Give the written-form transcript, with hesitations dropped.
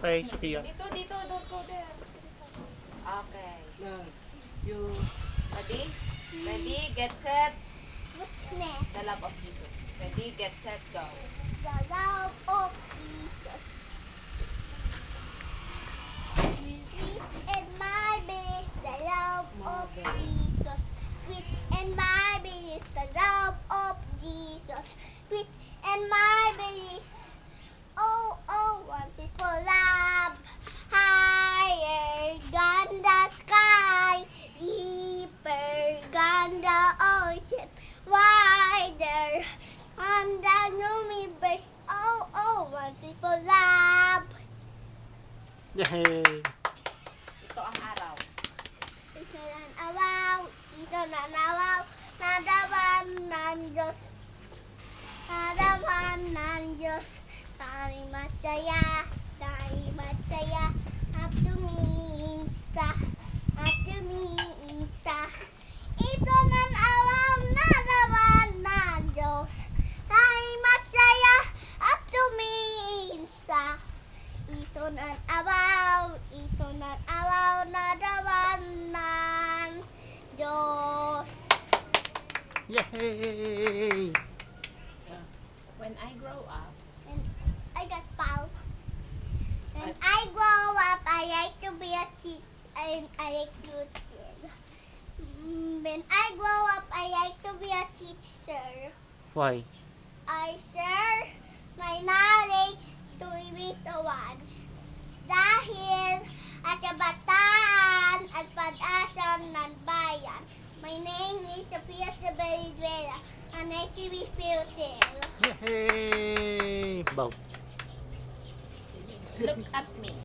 Okay, Sophia. Dito, don't go there. Okay. Now, you... Ready? Ready, get set. What's next? The love of Jesus. Ready, get set, go. The love of Jesus. Sweet and my bliss, the love of Jesus. Sweet and my bliss, the love of Jesus. Sweet and my bliss. Oh, oh, wonderful love. Higher than the sky, deeper than the ocean, wider on the universe. Oh, oh, wonderful love. Yay! Ito ang araw. Ito ng araw, ito ng araw, nadaman ng Diyos. Nadaman ng Diyos. Tayo masaya, at tuminsa, at tuminsa. Ito ng araw, nadaman ng Diyos. Tayo masaya, at tuminsa. Ito ng araw, nadaman ng Diyos. Yay! When I grow up, And I got pow. When I grow up, I like to be a teacher. And I like to When I grow up, I like to be a teacher. Why? I share my knowledge to little ones. Dahil at kabataan at pag-asa ng bayan. My name is Sophia Sabaridwela, and I to be Philippines. Yay! Bow. look at me.